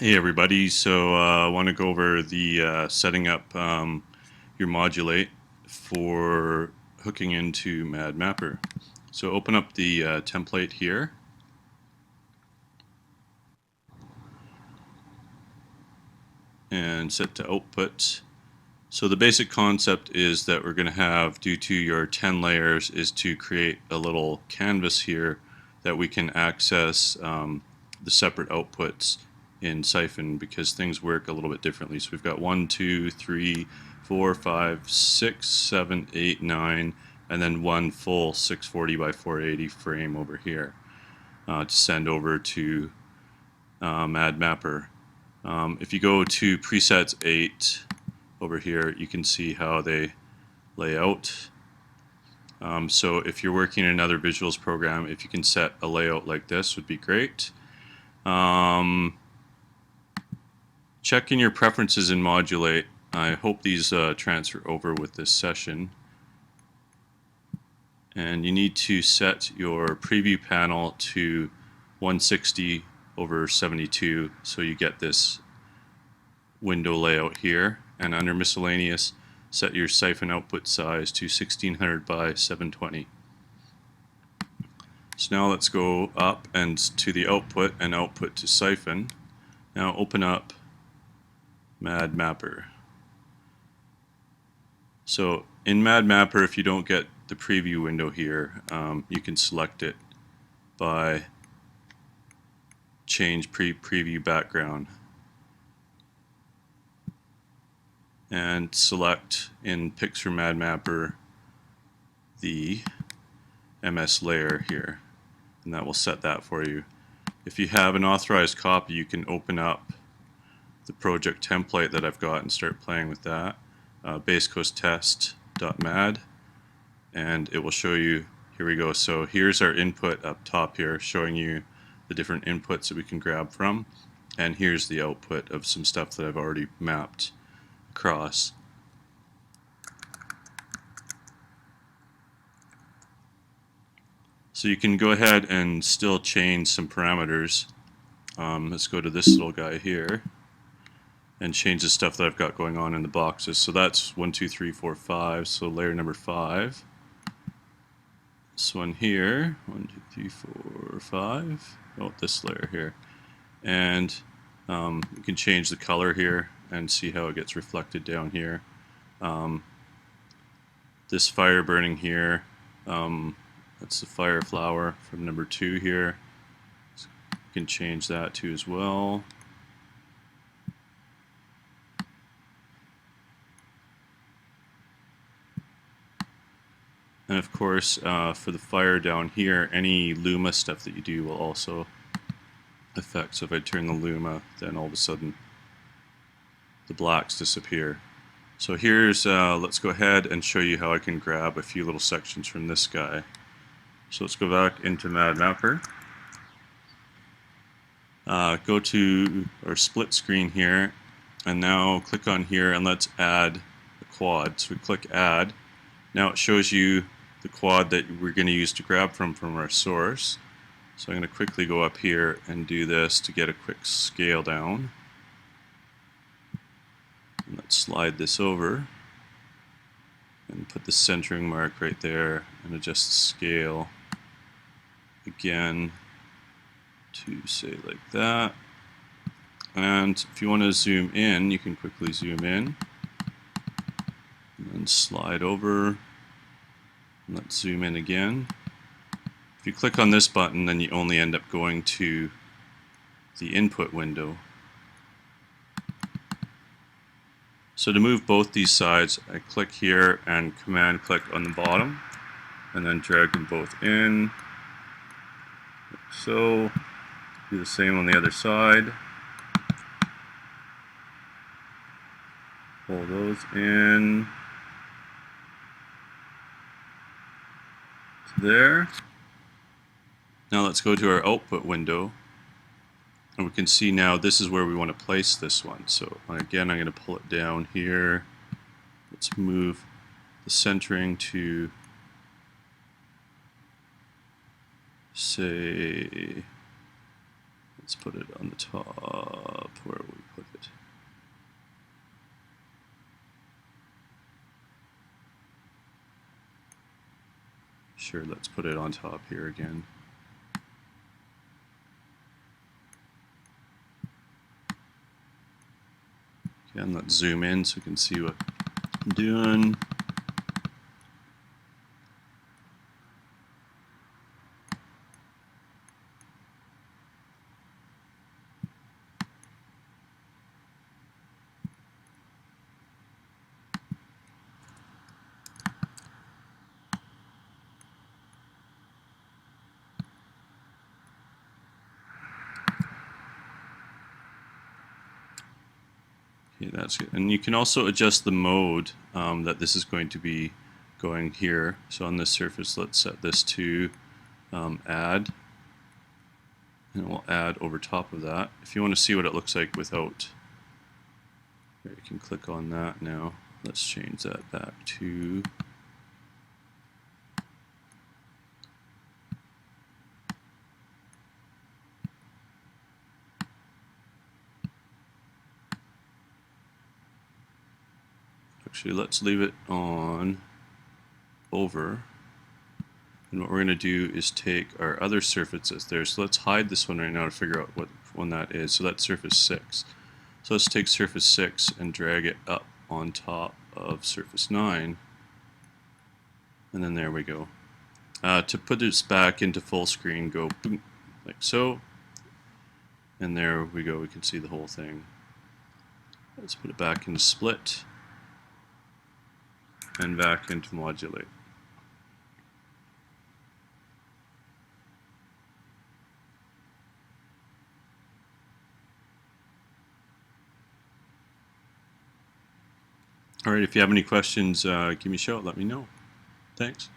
Hey everybody, so I want to go over the setting up your Modul8 for hooking into MadMapper. So open up the template here and set to output. So the basic concept is that we're going to have, due to your 10 layers, is to create a little canvas here that we can access the separate outputs in Siphon, because things work a little bit differently. So we've got 1, 2, 3, 4, 5, 6, 7, 8, 9, and then one full 640 by 480 frame over here to send over to MadMapper. If you go to presets 8 over here, you can see how they lay out. So if you're working in another visuals program, if you can set a layout like this, would be great. Check in your preferences in Modul8. I hope these transfer over with this session. And you need to set your preview panel to 160 over 72 so you get this window layout here. And under miscellaneous, set your siphon output size to 1600 by 720. So now let's go up and to the output and output to siphon. Now open up MadMapper. So in MadMapper, if you don't get the preview window here, you can select it by change preview background and select in Picture MadMapper the MS layer here, and that will set that for you. If you have an authorized copy, you can open up the project template that I've got and start playing with that, basecoasttest.mad, and it will show you. Here we go. So here's our input up top here, showing you the different inputs that we can grab from, and here's the output of some stuff that I've already mapped across. So you can go ahead and still change some parameters. Let's go to this little guy here and change the stuff that I've got going on in the boxes. So that's 1, 2, 3, 4, 5. So layer number 5. This one here, 1, 2, 3, 4, 5. Oh, this layer here. And you can change the color here and see how it gets reflected down here. This fire burning here, that's the fire flower from number 2 here. So you can change that too as well. And of course, for the fire down here, any Luma stuff that you do will also affect. So if I turn the Luma, then all of a sudden the blacks disappear. So here's, let's go ahead and show you how I can grab a few little sections from this guy. So let's go back into MadMapper. Go to our split screen here, and now click on here and let's add a quad. So we click add. Now it shows you the quad that we're going to use to grab from our source. So I'm going to quickly go up here and do this to get a quick scale down. And let's slide this over and put the centering mark right there and adjust the scale again to say like that. And if you want to zoom in, you can quickly zoom in and then slide over. Let's zoom in again. If you click on this button, then you only end up going to the input window. So to move both these sides, I click here and command click on the bottom and then drag them both in. So do the same on the other side. Pull those in to there. Now let's go to our output window, and we can see now this is where we want to place this one. So again, I'm going to pull it down here. Let's move the centering to, say, let's Let's put it on the top. Where will we put it? Sure, let's put it on top here again. Again, let's zoom in so we can see what I'm doing. Okay, that's good. And you can also adjust the mode that this is going to be going here. So on this surface, let's set this to add. And we'll add over top of that. If you want to see what it looks like without, you can click on that now. Let's change that back to actually, let's leave it on over. And what we're going to do is take our other surfaces there. So let's hide this one right now to figure out what one that is. So that's surface 6. So let's take surface 6 and drag it up on top of surface 9. And then there we go. To put this back into full screen, go boom, like so. And there we go. We can see the whole thing. Let's put it back into split. And back into Modul8. Alright, if you have any questions, give me a shout, let me know. Thanks.